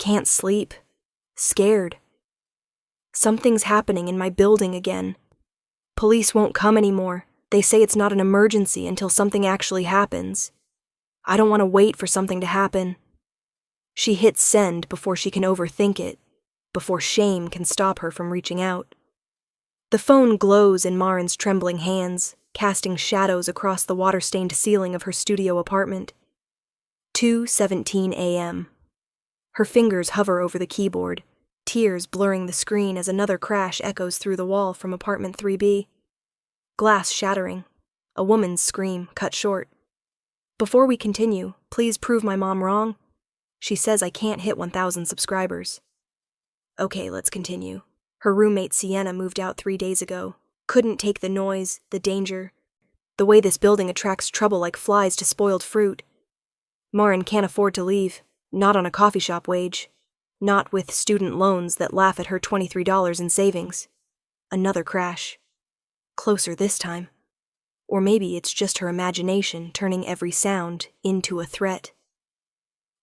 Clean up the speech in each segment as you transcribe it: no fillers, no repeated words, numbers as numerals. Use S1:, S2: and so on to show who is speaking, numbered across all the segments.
S1: Can't sleep. Scared. Something's happening in my building again. Police won't come anymore. They say it's not an emergency until something actually happens. I don't want to wait for something to happen. She hits send before she can overthink it, before shame can stop her from reaching out. The phone glows in Marin's trembling hands, casting shadows across the water-stained ceiling of her studio apartment. 2:17 a.m. Her fingers hover over the keyboard, tears blurring the screen as another crash echoes through the wall from apartment 3B. Glass shattering. A woman's scream cut short. Before we continue, please prove my mom wrong. She says I can't hit 1,000 subscribers. Okay, let's continue. Her roommate Sienna moved out 3 days ago. Couldn't take the noise, the danger. The way this building attracts trouble like flies to spoiled fruit. Marin can't afford to leave, not on a coffee shop wage. Not with student loans that laugh at her $23 in savings. Another crash. Closer this time. Or maybe it's just her imagination turning every sound into a threat.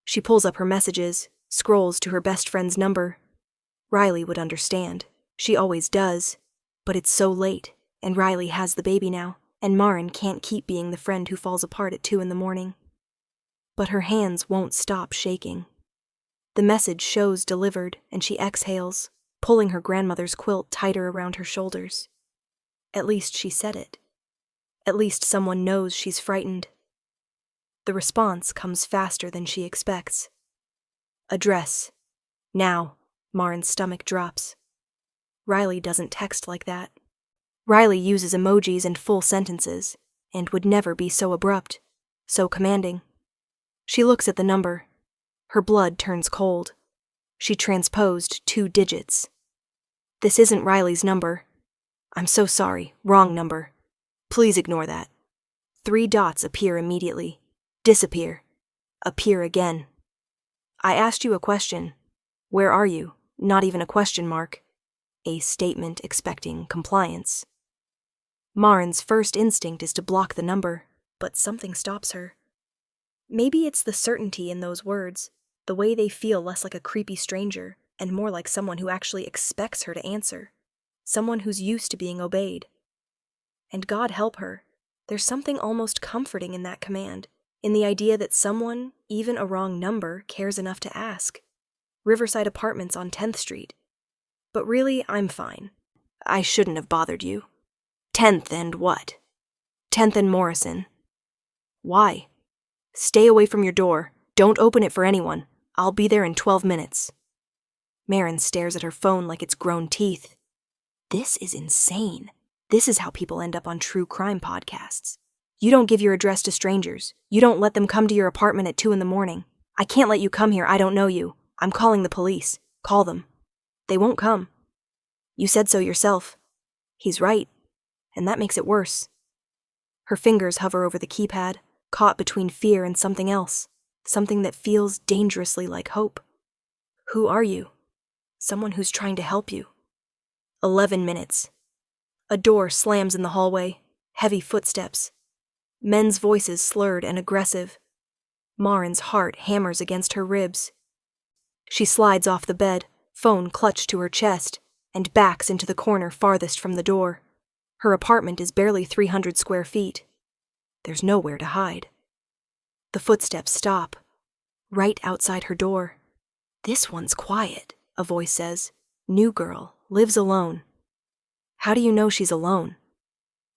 S1: She pulls up her messages, scrolls to her best friend's number. Riley would understand. She always does. But it's so late, and Riley has the baby now, and Marin can't keep being the friend who falls apart at 2 a.m. But her hands won't stop shaking. The message shows delivered, and she exhales, pulling her grandmother's quilt tighter around her shoulders. At least she said it. At least someone knows she's frightened. The response comes faster than she expects. Address. Now. Marin's stomach drops. Riley doesn't text like that. Riley uses emojis and full sentences, and would never be so abrupt, so commanding. She looks at the number. Her blood turns cold. She transposed 2 digits. This isn't Riley's number. I'm so sorry, wrong number. Please ignore that. 3 dots appear immediately. Disappear. Appear again. I asked you a question. Where are you? Not even a question mark. A statement expecting compliance. Marin's first instinct is to block the number, but something stops her. Maybe it's the certainty in those words, the way they feel less like a creepy stranger and more like someone who actually expects her to answer, someone who's used to being obeyed. And God help her, there's something almost comforting in that command, in the idea that someone, even a wrong number, cares enough to ask. Riverside Apartments on 10th Street. But really, I'm fine. I shouldn't have bothered you. 10th and what? 10th and Morrison. Why? Stay away from your door. Don't open it for anyone. I'll be there in 12 minutes. Marin stares at her phone like it's grown teeth. This is insane. This is how people end up on true crime podcasts. You don't give your address to strangers. You don't let them come to your apartment at 2 a.m. I can't let you come here. I don't know you. I'm calling the police. Call them. They won't come. You said so yourself. He's right. And that makes it worse. Her fingers hover over the keypad, caught between fear and something else. Something that feels dangerously like hope. Who are you? Someone who's trying to help you. 11 minutes. A door slams in the hallway. Heavy footsteps. Men's voices slurred and aggressive. Marin's heart hammers against her ribs. She slides off the bed, phone clutched to her chest, and backs into the corner farthest from the door. Her apartment is barely 300 square feet. There's nowhere to hide. The footsteps stop, right outside her door. This one's quiet, a voice says. New girl, lives alone. How do you know she's alone?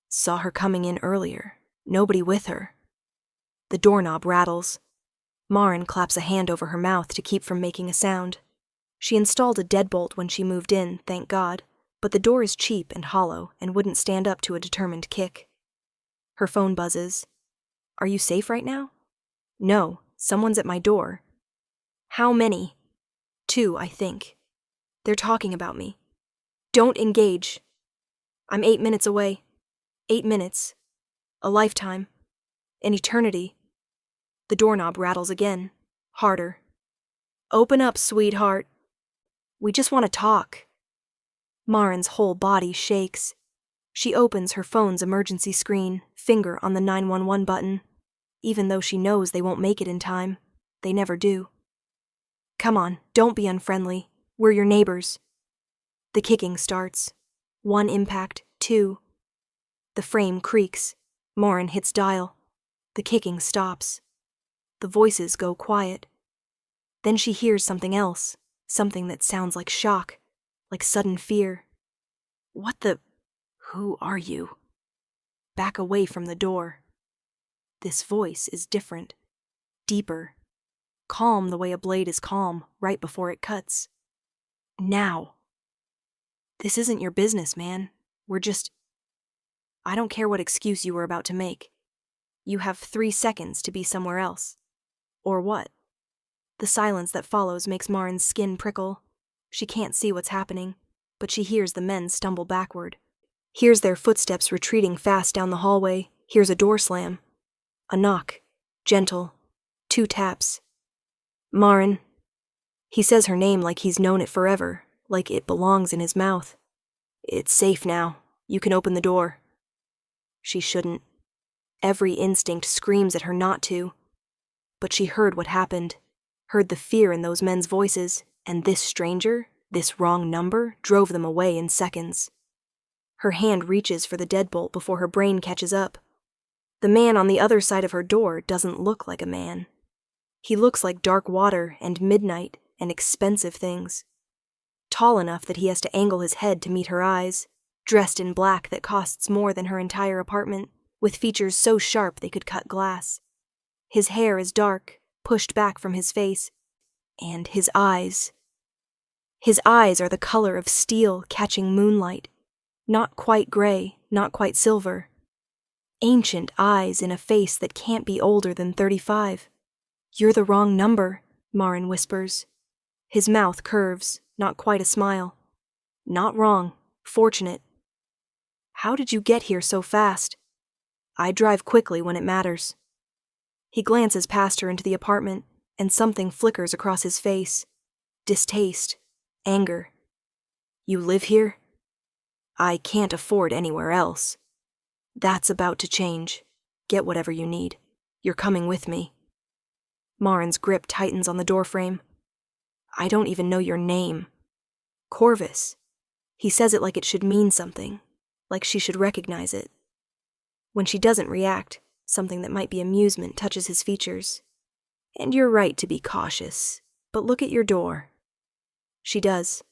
S1: Saw her coming in earlier. Nobody with her. The doorknob rattles. Marin claps a hand over her mouth to keep from making a sound. She installed a deadbolt when she moved in, thank God, but the door is cheap and hollow and wouldn't stand up to a determined kick. Her phone buzzes. Are you safe right now? No, someone's at my door. How many? 2, I think. They're talking about me. Don't engage. I'm 8 minutes away. 8 minutes. A lifetime. An eternity. The doorknob rattles again, harder. Open up, sweetheart. We just want to talk. Marin's whole body shakes. She opens her phone's emergency screen, finger on the 911 button, even though she knows they won't make it in time. They never do. Come on, don't be unfriendly. We're your neighbors. The kicking starts. 1 impact, 2. The frame creaks. Morin hits dial. The kicking stops. The voices go quiet. Then she hears something else, something that sounds like shock, like sudden fear. What the... Who are you? Back away from the door. This voice is different, deeper, calm the way a blade is calm right before it cuts. Now. This isn't your business, man. I don't care what excuse you were about to make. You have 3 seconds to be somewhere else. Or what? The silence that follows makes Marin's skin prickle. She can't see what's happening, but she hears the men stumble backward. Hears their footsteps retreating fast down the hallway. Hears a door slam. A knock. Gentle. 2 taps. Marin. He says her name like he's known it forever, like it belongs in his mouth. It's safe now. You can open the door. She shouldn't. Every instinct screams at her not to. But she heard what happened, heard the fear in those men's voices, and this stranger, this wrong number, drove them away in seconds. Her hand reaches for the deadbolt before her brain catches up. The man on the other side of her door doesn't look like a man. He looks like dark water and midnight and expensive things. Tall enough that he has to angle his head to meet her eyes, dressed in black that costs more than her entire apartment, with features so sharp they could cut glass. His hair is dark, pushed back from his face, and his eyes. His eyes are the color of steel catching moonlight, not quite gray, not quite silver. Ancient eyes in a face that can't be older than 35. You're the wrong number, Marin whispers. His mouth curves, not quite a smile. Not wrong, fortunate. How did you get here so fast? I drive quickly when it matters. He glances past her into the apartment, and something flickers across his face. Distaste. Anger. You live here? I can't afford anywhere else. That's about to change. Get whatever you need. You're coming with me. Marin's grip tightens on the doorframe. I don't even know your name. Corvvis. He says it like it should mean something, like she should recognize it. When she doesn't react, something that might be amusement touches his features. And you're right to be cautious, but look at your door. She does.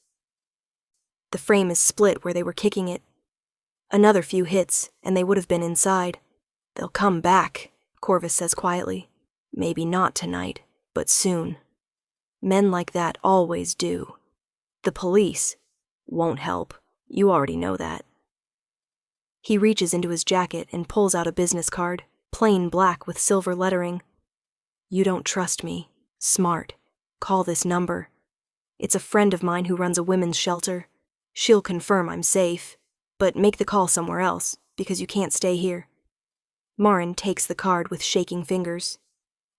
S1: The frame is split where they were kicking it. Another few hits, and they would have been inside. They'll come back, Corvvis says quietly. Maybe not tonight, but soon. Men like that always do. The police won't help. You already know that. He reaches into his jacket and pulls out a business card, plain black with silver lettering. You don't trust me. Smart. Call this number. It's a friend of mine who runs a women's shelter. She'll confirm I'm safe, but make the call somewhere else, because you can't stay here. Marin takes the card with shaking fingers.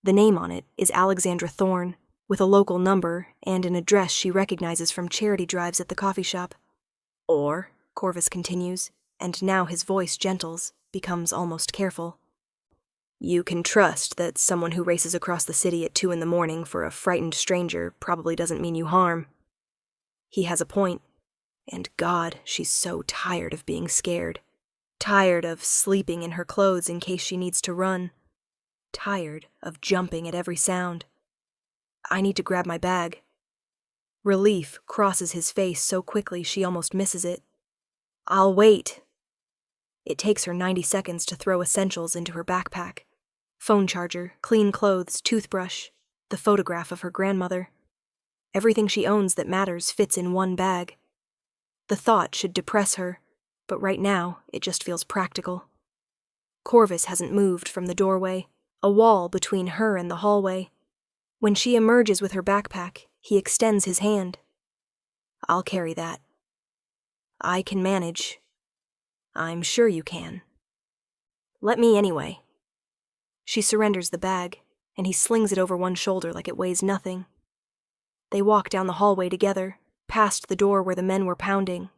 S1: The name on it is Alexandra Thorne, with a local number and an address she recognizes from charity drives at the coffee shop. Or, Corvvis continues, and now his voice gentles, becomes almost careful. You can trust that someone who races across the city at 2 a.m. for a frightened stranger probably doesn't mean you harm. He has a point, and God, she's so tired of being scared. Tired of sleeping in her clothes in case she needs to run. Tired of jumping at every sound. I need to grab my bag. Relief crosses his face so quickly she almost misses it. I'll wait. It takes her 90 seconds to throw essentials into her backpack. Phone charger, clean clothes, toothbrush, the photograph of her grandmother. Everything she owns that matters fits in one bag. The thought should depress her, but right now it just feels practical. Corvvis hasn't moved from the doorway, a wall between her and the hallway. When she emerges with her backpack, he extends his hand. I'll carry that. I can manage. I'm sure you can. Let me anyway. She surrenders the bag, and he slings it over one shoulder like it weighs nothing. They walk down the hallway together, past the door where the men were pounding,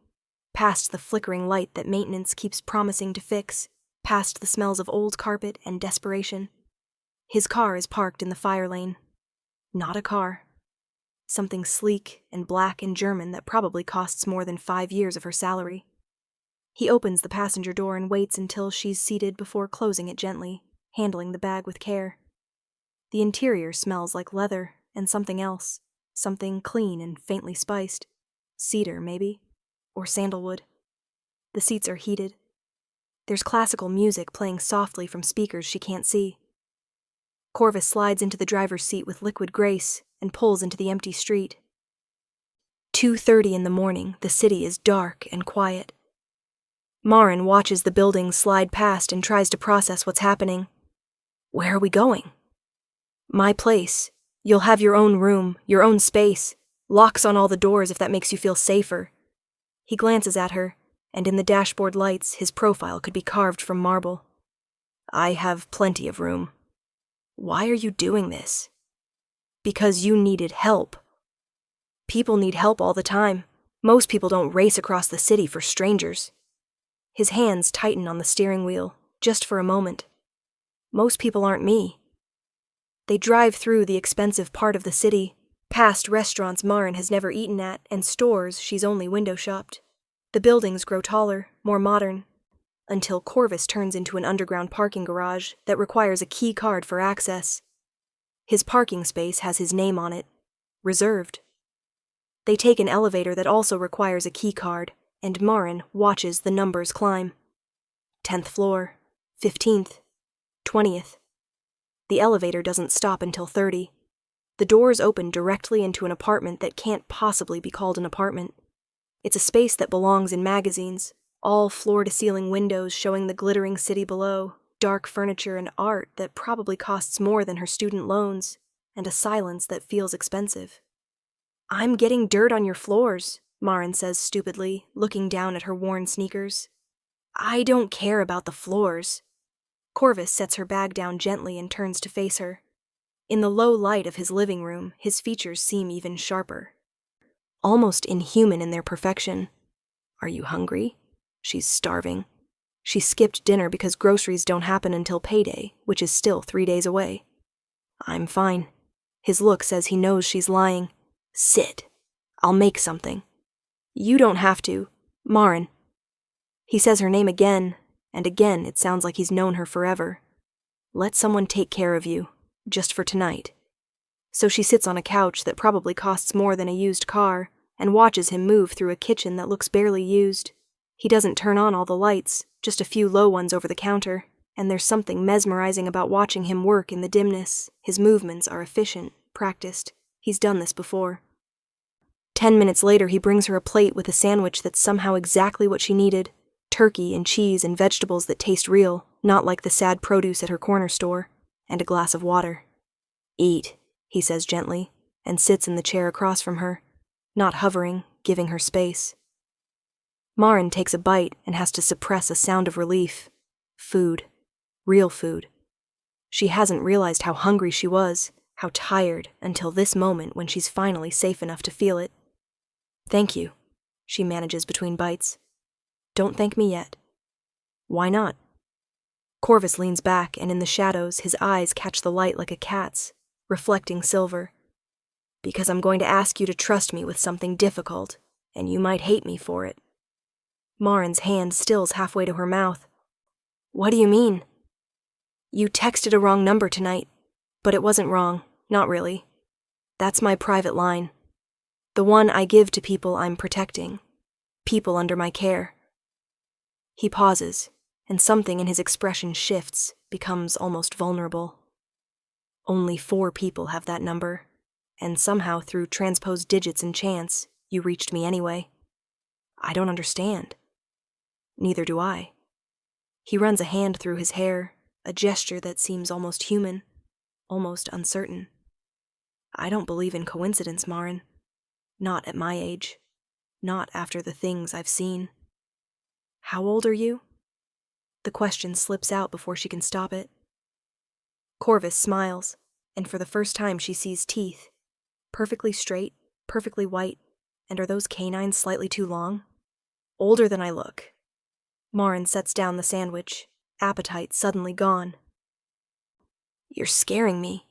S1: past the flickering light that maintenance keeps promising to fix, past the smells of old carpet and desperation. His car is parked in the fire lane. Not a car. something sleek and black and German that probably costs more than 5 years of her salary. He opens the passenger door and waits until she's seated before closing it gently, handling the bag with care. The interior smells like leather and something else, something clean and faintly spiced. Cedar, maybe, or sandalwood. The seats are heated. There's classical music playing softly from speakers she can't see. Corvvis slides into the driver's seat with liquid grace and pulls into the empty street. 2:30 in the morning, the city is dark and quiet. Maren watches the buildings slide past and tries to process what's happening. Where are we going? My place. You'll have your own room, your own space. Locks on all the doors if that makes you feel safer. He glances at her, and in the dashboard lights, his profile could be carved from marble. I have plenty of room. Why are you doing this? Because you needed help. People need help all the time. Most people don't race across the city for strangers. His hands tighten on the steering wheel, just for a moment. Most people aren't me. They drive through the expensive part of the city, past restaurants Maren has never eaten at and stores she's only window-shopped. The buildings grow taller, more modern, until Corvvis turns into an underground parking garage that requires a key card for access. His parking space has his name on it, reserved. They take an elevator that also requires a key card, and Maren watches the numbers climb. 10th floor, 15th, 20th. The elevator doesn't stop until 30. The doors open directly into an apartment that can't possibly be called an apartment. It's a space that belongs in magazines, all floor-to-ceiling windows showing the glittering city below, dark furniture and art that probably costs more than her student loans, and a silence that feels expensive. I'm getting dirt on your floors, Maren says stupidly, looking down at her worn sneakers. I don't care about the floors. Corvvis sets her bag down gently and turns to face her. In the low light of his living room, his features seem even sharper. Almost inhuman in their perfection. Are you hungry? She's starving. She skipped dinner because groceries don't happen until payday, which is still 3 days away. I'm fine. His look says he knows she's lying. Sit. I'll make something. You don't have to. Maren. He says her name again, and again it sounds like he's known her forever. Let someone take care of you, just for tonight. So she sits on a couch that probably costs more than a used car, and watches him move through a kitchen that looks barely used. He doesn't turn on all the lights, just a few low ones over the counter, and there's something mesmerizing about watching him work in the dimness. His movements are efficient, practiced. He's done this before. 10 minutes later, he brings her a plate with a sandwich that's somehow exactly what she needed. Turkey and cheese and vegetables that taste real, not like the sad produce at her corner store, and a glass of water. Eat, he says gently, and sits in the chair across from her, not hovering, giving her space. Maren takes a bite and has to suppress a sound of relief. Food. Real food. She hasn't realized how hungry she was, how tired, until this moment when she's finally safe enough to feel it. Thank you, she manages between bites. Don't thank me yet. Why not? Corvvis leans back, and in the shadows, his eyes catch the light like a cat's, reflecting silver. Because I'm going to ask you to trust me with something difficult, and you might hate me for it. Maren's hand stills halfway to her mouth. What do you mean? You texted a wrong number tonight, but it wasn't wrong, not really. That's my private line. The one I give to people I'm protecting. People under my care. He pauses, and something in his expression shifts, becomes almost vulnerable. Only 4 people have that number, and somehow through transposed digits and chance, you reached me anyway. I don't understand. Neither do I. He runs a hand through his hair, a gesture that seems almost human, almost uncertain. I don't believe in coincidence, Maren. Not at my age. Not after the things I've seen. How old are you? The question slips out before she can stop it. Corvvis smiles, and for the first time she sees teeth. Perfectly straight, perfectly white, and are those canines slightly too long? Older than I look. Maren sets down the sandwich, appetite suddenly gone. You're scaring me.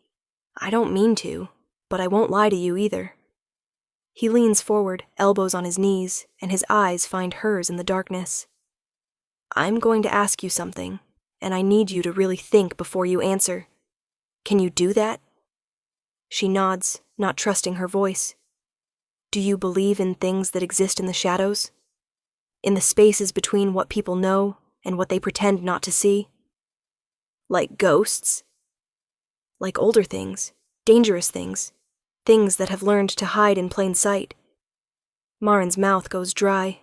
S1: I don't mean to, but I won't lie to you either. He leans forward, elbows on his knees, and his eyes find hers in the darkness. I'm going to ask you something, and I need you to really think before you answer. Can you do that? She nods, not trusting her voice. Do you believe in things that exist in the shadows? In the spaces between what people know and what they pretend not to see? Like ghosts? Like older things, dangerous things, things that have learned to hide in plain sight. Marin's mouth goes dry.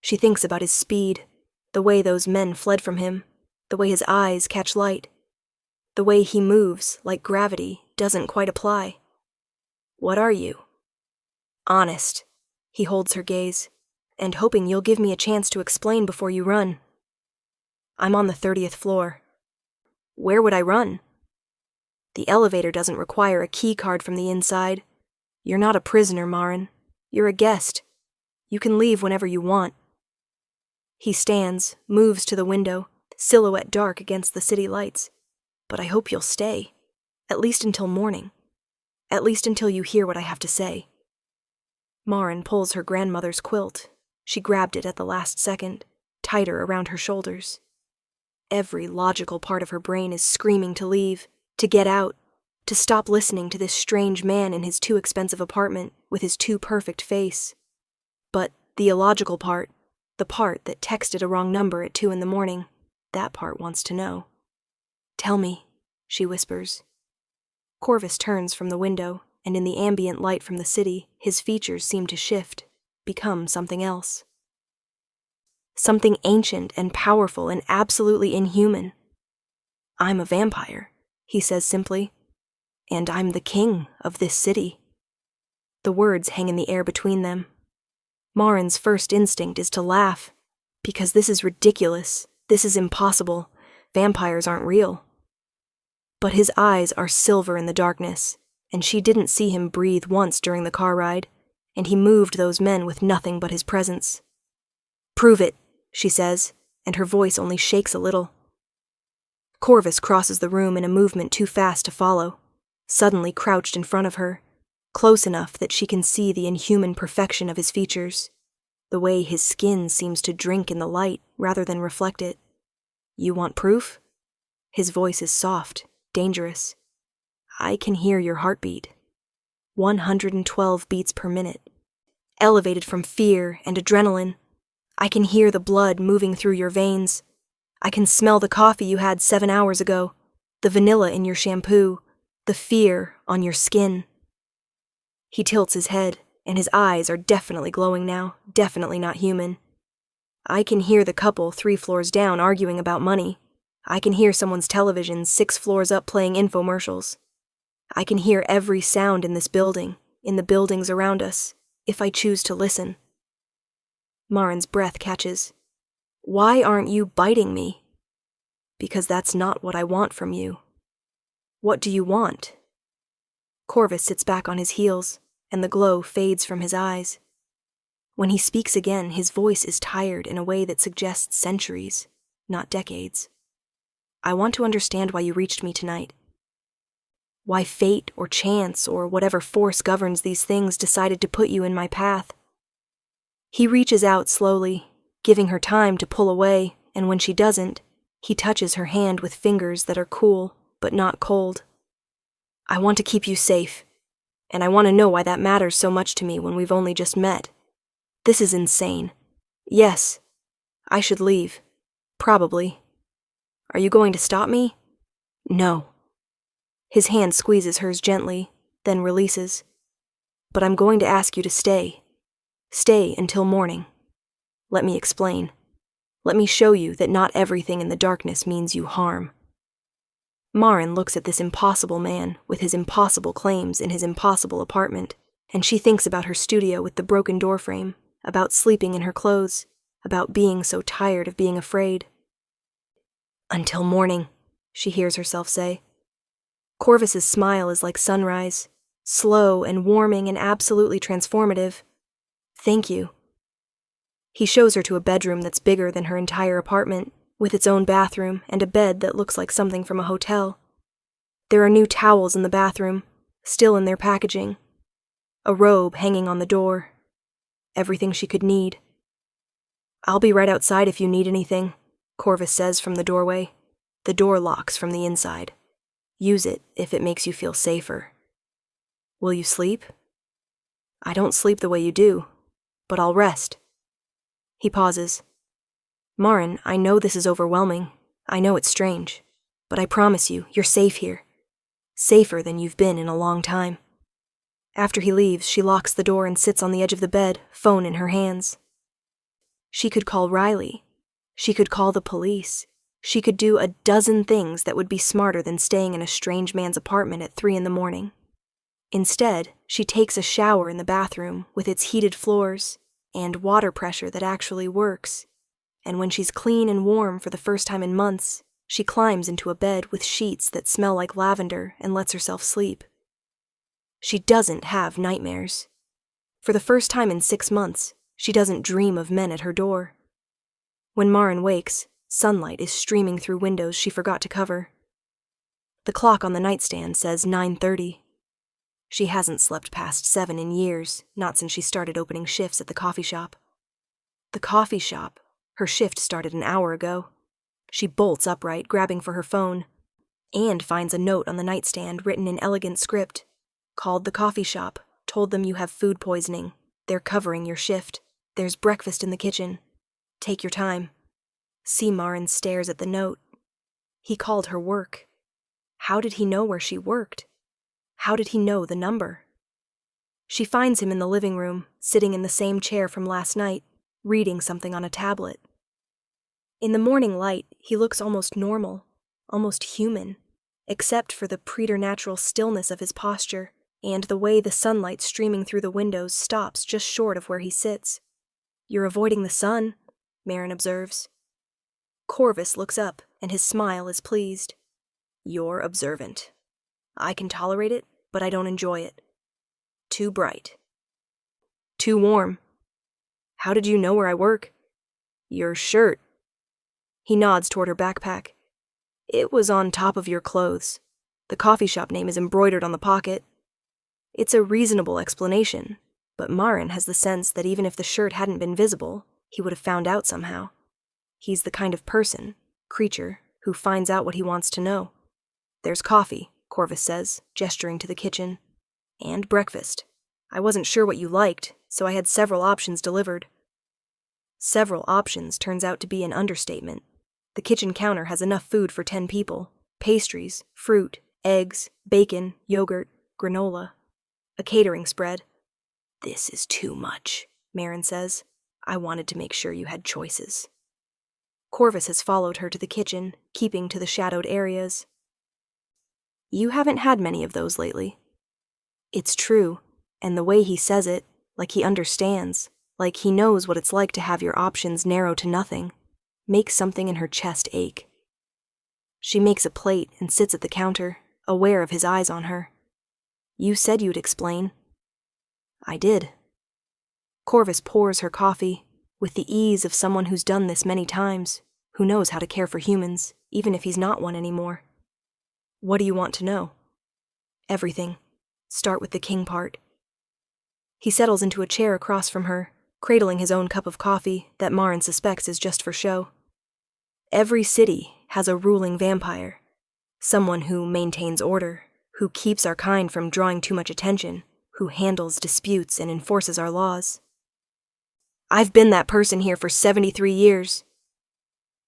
S1: She thinks about his speed, the way those men fled from him, the way his eyes catch light. The way he moves, like gravity, doesn't quite apply. What are you? Honest. He holds her gaze, and hoping you'll give me a chance to explain before you run. I'm on the 30th floor. Where would I run? The elevator doesn't require a key card from the inside. You're not a prisoner, Marin. You're a guest. You can leave whenever you want. He stands, moves to the window, silhouette dark against the city lights. But I hope you'll stay. At least until morning. At least until you hear what I have to say. Marin pulls her grandmother's quilt. She grabbed it at the last second, tighter around her shoulders. Every logical part of her brain is screaming to leave, to get out, to stop listening to this strange man in his too expensive apartment with his too perfect face. But the illogical part, the part that texted a wrong number at 2 a.m, that part wants to know. Tell me, she whispers. Corvvis turns from the window, and in the ambient light from the city, his features seem to shift, become something else. Something ancient and powerful and absolutely inhuman. I'm a vampire, he says simply, and I'm the king of this city. The words hang in the air between them. Marin's first instinct is to laugh, because this is ridiculous, this is impossible, vampires aren't real. But his eyes are silver in the darkness, and she didn't see him breathe once during the car ride, and he moved those men with nothing but his presence. Prove it, she says, and her voice only shakes a little. Corvvis crosses the room in a movement too fast to follow, suddenly crouched in front of her, close enough that she can see the inhuman perfection of his features, the way his skin seems to drink in the light rather than reflect it. You want proof? His voice is soft, dangerous. I can hear your heartbeat. 112 beats per minute. Elevated from fear and adrenaline. I can hear the blood moving through your veins. I can smell the coffee you had 7 hours ago, the vanilla in your shampoo, the fear on your skin. He tilts his head, and his eyes are definitely glowing now, definitely not human. I can hear the couple 3 floors down arguing about money. I can hear someone's television 6 floors up playing infomercials. I can hear every sound in this building, in the buildings around us, if I choose to listen. Marin's breath catches. Why aren't you biting me? Because that's not what I want from you. What do you want? Corvvis sits back on his heels, and the glow fades from his eyes. When he speaks again, his voice is tired in a way that suggests centuries, not decades. I want to understand why you reached me tonight. Why fate or chance or whatever force governs these things decided to put you in my path. He reaches out slowly, giving her time to pull away, and when she doesn't, he touches her hand with fingers that are cool, but not cold. I want to keep you safe, and I want to know why that matters so much to me when we've only just met. This is insane. Yes, I should leave. Probably. Are you going to stop me? No. His hand squeezes hers gently, then releases. But I'm going to ask you to stay. Stay until morning. Let me explain. Let me show you that not everything in the darkness means you harm. Marin looks at this impossible man with his impossible claims in his impossible apartment, and she thinks about her studio with the broken doorframe, about sleeping in her clothes, about being so tired of being afraid. Until morning, she hears herself say. Corvvis's smile is like sunrise, slow and warming and absolutely transformative. Thank you. He shows her to a bedroom that's bigger than her entire apartment, with its own bathroom and a bed that looks like something from a hotel. There are new towels in the bathroom, still in their packaging. A robe hanging on the door. Everything she could need. "I'll be right outside if you need anything," Corvvis says from the doorway. The door locks from the inside. Use it if it makes you feel safer. "Will you sleep?" "I don't sleep the way you do, but I'll rest." He pauses. "Marin, I know this is overwhelming. I know it's strange. But I promise you, you're safe here. Safer than you've been in a long time." After he leaves, she locks the door and sits on the edge of the bed, phone in her hands. She could call Riley. She could call the police. She could do a dozen things that would be smarter than staying in a strange man's apartment at 3 a.m. Instead, she takes a shower in the bathroom with its heated floors and water pressure that actually works. And when she's clean and warm for the first time in months, she climbs into a bed with sheets that smell like lavender and lets herself sleep. She doesn't have nightmares. For the first time in 6 months, she doesn't dream of men at her door. When Marin wakes, sunlight is streaming through windows she forgot to cover. The clock on the nightstand says 9:30. She hasn't slept past 7 in years, not since she started opening shifts at the coffee shop. The coffee shop. Her shift started an hour ago. She bolts upright, grabbing for her phone, and finds a note on the nightstand written in elegant script. "Called the coffee shop, told them you have food poisoning. They're covering your shift. There's breakfast in the kitchen. Take your time." Marin stares at the note. He called her work. How did he know where she worked? How did he know the number? She finds him in the living room, sitting in the same chair from last night, reading something on a tablet. In the morning light, he looks almost normal, almost human, except for the preternatural stillness of his posture and the way the sunlight streaming through the windows stops just short of where he sits. "You're avoiding the sun," Marin observes. Corvvis looks up, and his smile is pleased. "You're observant. I can tolerate it, but I don't enjoy it. Too bright. Too warm. How did you know where I work?" "Your shirt." He nods toward her backpack. "It was on top of your clothes. The coffee shop name is embroidered on the pocket." It's a reasonable explanation, but Marin has the sense that even if the shirt hadn't been visible, he would have found out somehow. He's the kind of person, creature, who finds out what he wants to know. "There's coffee," Corvvis says, gesturing to the kitchen. "And breakfast. I wasn't sure what you liked, so I had several options delivered." Several options turns out to be an understatement. The kitchen counter has enough food for 10 people. Pastries, fruit, eggs, bacon, yogurt, granola. A catering spread. "This is too much," Marin says. "I wanted to make sure you had choices." Corvvis has followed her to the kitchen, keeping to the shadowed areas. "You haven't had many of those lately." It's true, and the way he says it, like he understands, like he knows what it's like to have your options narrow to nothing, makes something in her chest ache. She makes a plate and sits at the counter, aware of his eyes on her. "You said you'd explain." "I did." Corvvis pours her coffee, with the ease of someone who's done this many times, who knows how to care for humans, even if he's not one anymore. "What do you want to know?" "Everything. Start with the king part." He settles into a chair across from her, cradling his own cup of coffee that Marin suspects is just for show. Every city has a ruling vampire, someone who maintains order, who keeps our kind from drawing too much attention, who handles disputes and enforces our laws. "I've been that person here for 73 years.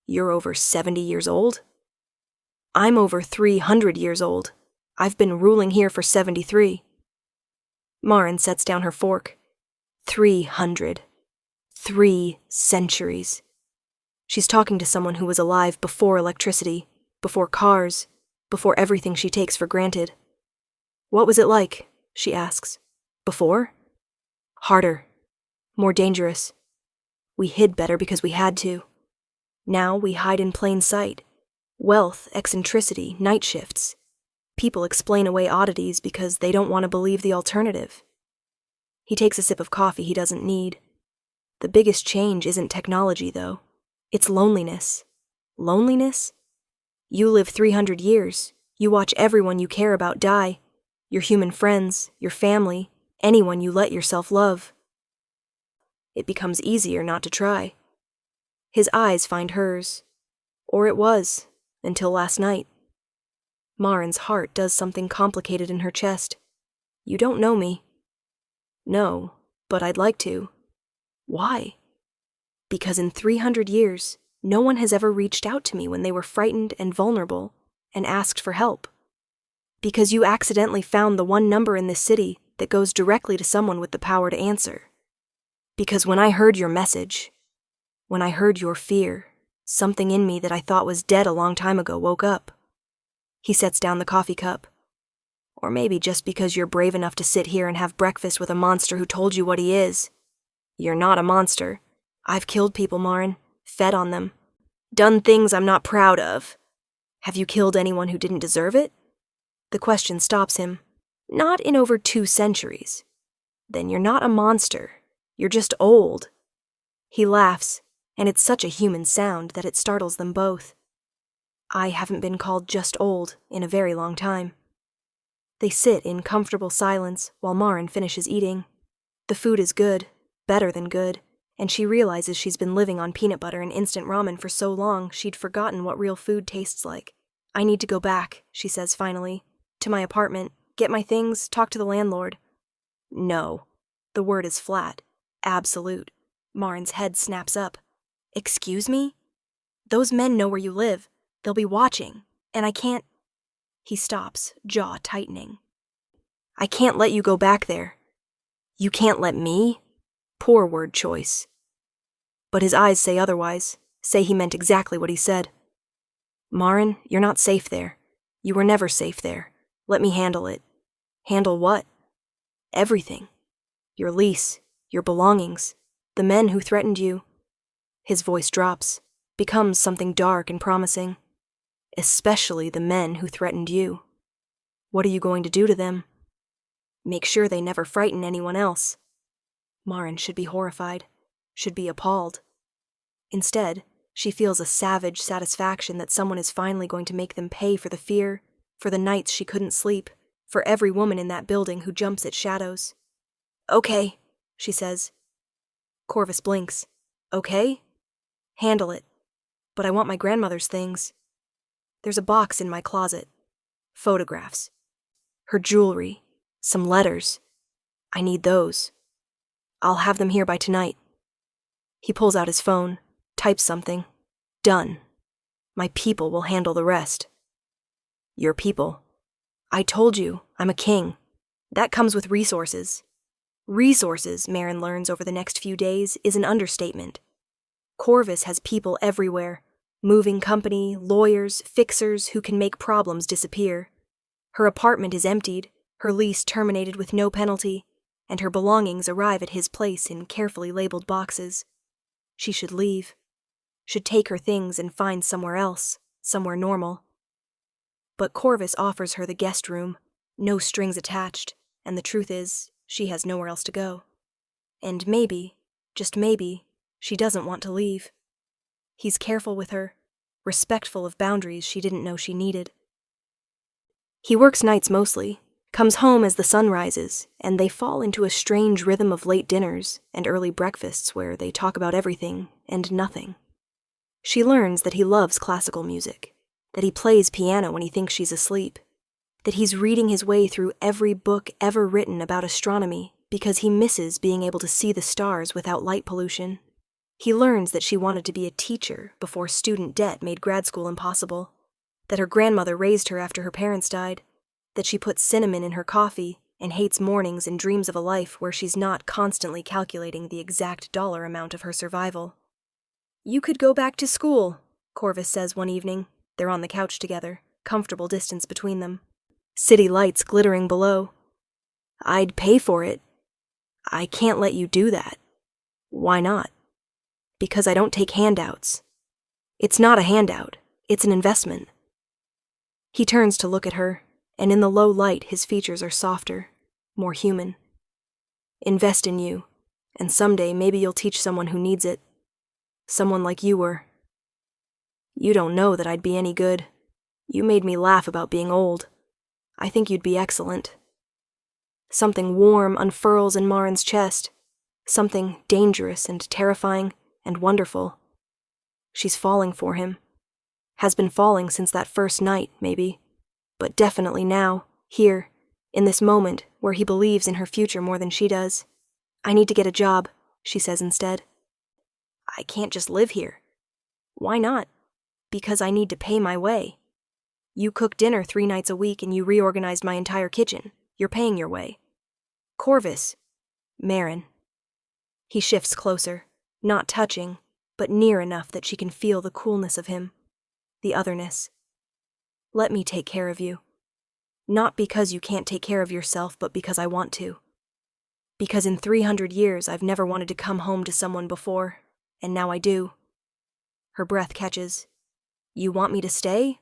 S1: "You're over 70 years old?" "I'm over 300 years old. I've been ruling here for 73. Marin sets down her fork. 300. 3 centuries. She's talking to someone who was alive before electricity, before cars, before everything she takes for granted. "What was it like?" she asks. "Before?" "Harder. More dangerous. We hid better because we had to. Now we hide in plain sight. Wealth, eccentricity, night shifts. People explain away oddities because they don't want to believe the alternative." He takes a sip of coffee he doesn't need. The biggest change isn't technology, though. It's loneliness. Loneliness? You live 300 years. You watch everyone you care about die. Your human friends, your family, anyone you let yourself love. It becomes easier not to try. His eyes find hers. Or it was, until last night. Marin's heart does something complicated in her chest. You don't know me. No, but I'd like to. Why? Because in 300 years, no one has ever reached out to me when they were frightened and vulnerable and asked for help. Because you accidentally found the one number in this city that goes directly to someone with the power to answer. Because when I heard your message, when I heard your fear, something in me that I thought was dead a long time ago woke up. He sets down the coffee cup. Or maybe just because you're brave enough to sit here and have breakfast with a monster who told you what he is. You're not a monster. I've killed people, Marin, fed on them, done things I'm not proud of. Have you killed anyone who didn't deserve it? The question stops him. Not in over 2 centuries. Then you're not a monster. You're just old. He laughs, and it's such a human sound that it startles them both. I haven't been called just old in a very long time. They sit in comfortable silence while Marin finishes eating. The food is good, better than good, and she realizes she's been living on peanut butter and instant ramen for so long she'd forgotten what real food tastes like. I need to go back, she says finally, to my apartment, get my things, talk to the landlord. No. The word is flat, absolute. Marin's head snaps up. Excuse me? Those men know where you live. They'll be watching, and I can't... He stops, jaw tightening. I can't let you go back there. You can't let me? Poor word choice. But his eyes say otherwise, say he meant exactly what he said. Marin, you're not safe there. You were never safe there. Let me handle it. Handle what? Everything. Your lease, your belongings, the men who threatened you. His voice drops, becomes something dark and promising. Especially the men who threatened you. What are you going to do to them? Make sure they never frighten anyone else. Marin should be horrified, should be appalled. Instead, she feels a savage satisfaction that someone is finally going to make them pay for the fear, for the nights she couldn't sleep, for every woman in that building who jumps at shadows. Okay, she says. Corvvis blinks. Okay? Handle it. But I want my grandmother's things. There's a box in my closet. Photographs. Her jewelry. Some letters. I need those. I'll have them here by tonight. He pulls out his phone, types something. Done. My people will handle the rest. Your people. I told you, I'm a king. That comes with resources. Resources, Marin learns over the next few days, is an understatement. Corvvis has people everywhere. Moving company, lawyers, fixers who can make problems disappear. Her apartment is emptied, her lease terminated with no penalty, and her belongings arrive at his place in carefully labeled boxes. She should leave. Should take her things and find somewhere else, somewhere normal. But Corvvis offers her the guest room, no strings attached, and the truth is, she has nowhere else to go. And maybe, just maybe, she doesn't want to leave. He's careful with her, respectful of boundaries she didn't know she needed. He works nights mostly, comes home as the sun rises, and they fall into a strange rhythm of late dinners and early breakfasts where they talk about everything and nothing. She learns that he loves classical music, that he plays piano when he thinks she's asleep, that he's reading his way through every book ever written about astronomy because he misses being able to see the stars without light pollution. He learns that she wanted to be a teacher before student debt made grad school impossible, that her grandmother raised her after her parents died, that she puts cinnamon in her coffee and hates mornings and dreams of a life where she's not constantly calculating the exact dollar amount of her survival. You could go back to school, Corvvis says one evening. They're on the couch together, comfortable distance between them. City lights glittering below. I'd pay for it. I can't let you do that. Why not? Because I don't take handouts. It's not a handout. It's an investment. He turns to look at her, and in the low light his features are softer, more human. Invest in you, and someday maybe you'll teach someone who needs it. Someone like you were. You don't know that I'd be any good. You made me laugh about being old. I think you'd be excellent. Something warm unfurls in Marin's chest. Something dangerous and terrifying and wonderful. She's falling for him. Has been falling since that first night, maybe. But definitely now, here, in this moment where he believes in her future more than she does. I need to get a job, she says instead. I can't just live here. Why not? Because I need to pay my way. You cook dinner 3 nights a week and you reorganized my entire kitchen. You're paying your way. Corvvis. Marin. He shifts closer, not touching, but near enough that she can feel the coolness of him, the otherness. Let me take care of you. Not because you can't take care of yourself, but because I want to. Because in 300 years I've never wanted to come home to someone before, and now I do. Her breath catches. You want me to stay?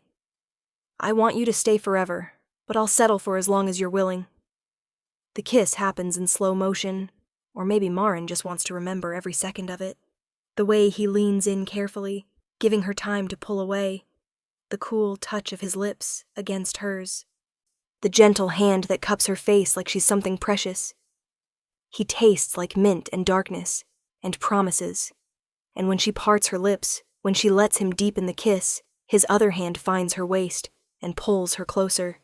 S1: I want you to stay forever, but I'll settle for as long as you're willing. The kiss happens in slow motion, or maybe Marin just wants to remember every second of it. The way he leans in carefully, giving her time to pull away. The cool touch of his lips against hers. The gentle hand that cups her face like she's something precious. He tastes like mint and darkness, and promises. And when she parts her lips, when she lets him deepen the kiss, his other hand finds her waist and pulls her closer.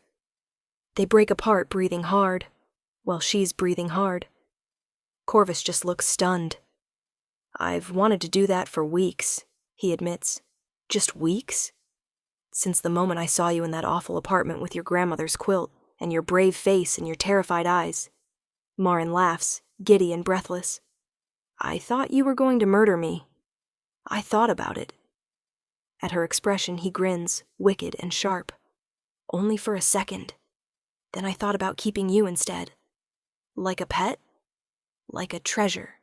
S1: They break apart breathing hard, while she's breathing hard. Corvvis just looks stunned. I've wanted to do that for weeks, he admits. Just weeks? Since the moment I saw you in that awful apartment with your grandmother's quilt, and your brave face and your terrified eyes. Marin laughs, giddy and breathless. I thought you were going to murder me. I thought about it. At her expression, he grins, wicked and sharp. Only for a second. Then I thought about keeping you instead. Like a pet? Like a treasure.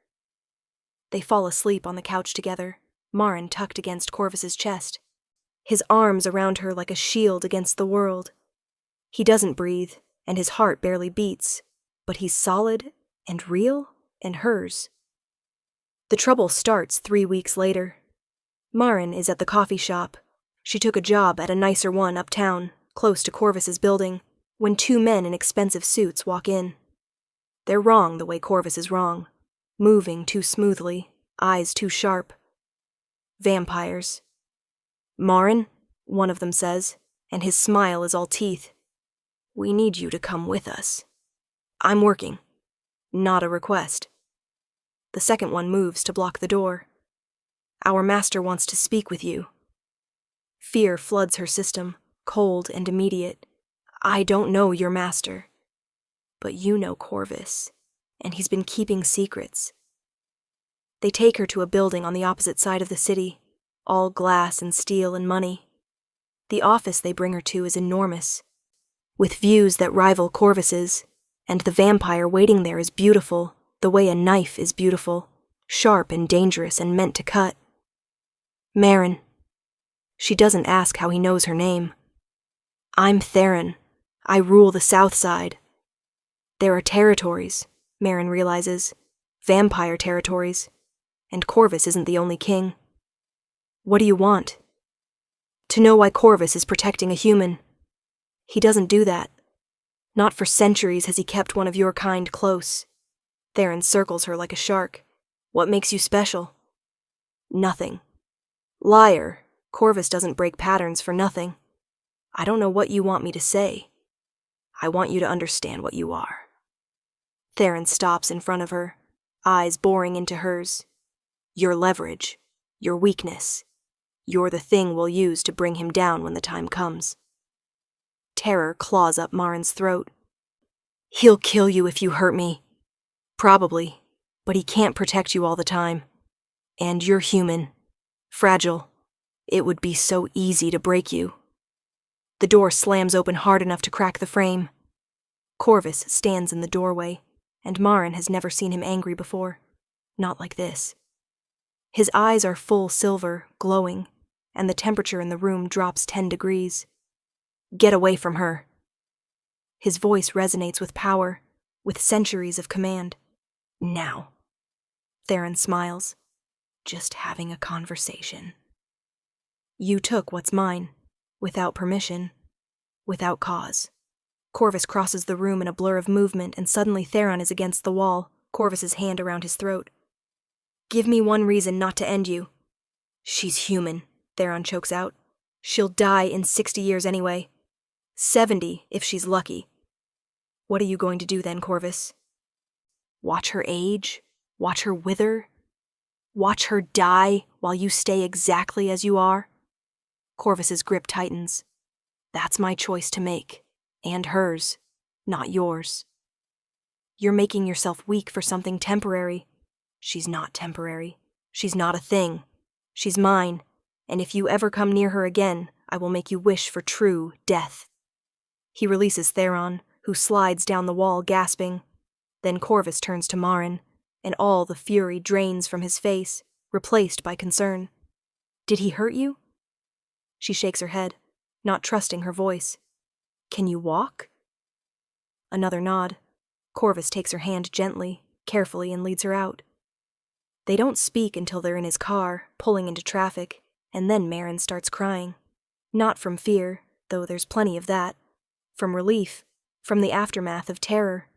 S1: They fall asleep on the couch together, Marin tucked against Corvvis's chest. His arms around her like a shield against the world. He doesn't breathe, and his heart barely beats, but he's solid and real and hers. The trouble starts 3 weeks later. Marin is at the coffee shop. She took a job at a nicer one uptown, close to Corvvis's building, when 2 men in expensive suits walk in. They're wrong the way Corvvis is wrong, moving too smoothly, eyes too sharp. Vampires. Marin, one of them says, and his smile is all teeth. We need you to come with us. I'm working. Not a request. The second one moves to block the door. Our master wants to speak with you. Fear floods her system, cold and immediate. I don't know your master. But you know Corvvis, and he's been keeping secrets. They take her to a building on the opposite side of the city, all glass and steel and money. The office they bring her to is enormous, with views that rival Corvvis's, and the vampire waiting there is beautiful, the way a knife is beautiful, sharp and dangerous and meant to cut. Marin. She doesn't ask how he knows her name. I'm Theron. I rule the southside. There are territories, Marin realizes, vampire territories, and Corvvis isn't the only king. What do you want? To know why Corvvis is protecting a human. He doesn't do that. Not for centuries has he kept one of your kind close. Theron circles her like a shark. What makes you special? Nothing. Liar, Corvvis doesn't break patterns for nothing. I don't know what you want me to say. I want you to understand what you are. Theron stops in front of her, eyes boring into hers. Your leverage, your weakness. You're the thing we'll use to bring him down when the time comes. Terror claws up Marin's throat. He'll kill you if you hurt me. Probably, but he can't protect you all the time. And you're human. Fragile. It would be so easy to break you. The door slams open hard enough to crack the frame. Corvvis stands in the doorway, and Marin has never seen him angry before. Not like this. His eyes are full silver, glowing, and the temperature in the room drops 10 degrees. Get away from her. His voice resonates with power, with centuries of command. Now. Theron smiles. Just having a conversation. You took what's mine, without permission, without cause. Corvus crosses the room in a blur of movement, and suddenly Theron is against the wall, Corvus's hand around his throat. Give me one reason not to end you. She's human, Theron chokes out. She'll die in 60 years anyway. 70 if she's lucky. What are you going to do then, Corvus? Watch her age? Watch her wither? Watch her die while you stay exactly as you are? Corvus's grip tightens. That's my choice to make. And hers, not yours. You're making yourself weak for something temporary. She's not temporary. She's not a thing. She's mine, and if you ever come near her again, I will make you wish for true death. He releases Theron, who slides down the wall gasping. Then Corvus turns to Marin, and all the fury drains from his face, replaced by concern. Did he hurt you? She shakes her head, not trusting her voice. Can you walk? Another nod. Corvus takes her hand gently, carefully, and leads her out. They don't speak until they're in his car, pulling into traffic, and then Marin starts crying. Not from fear, though there's plenty of that. From relief, from the aftermath of terror.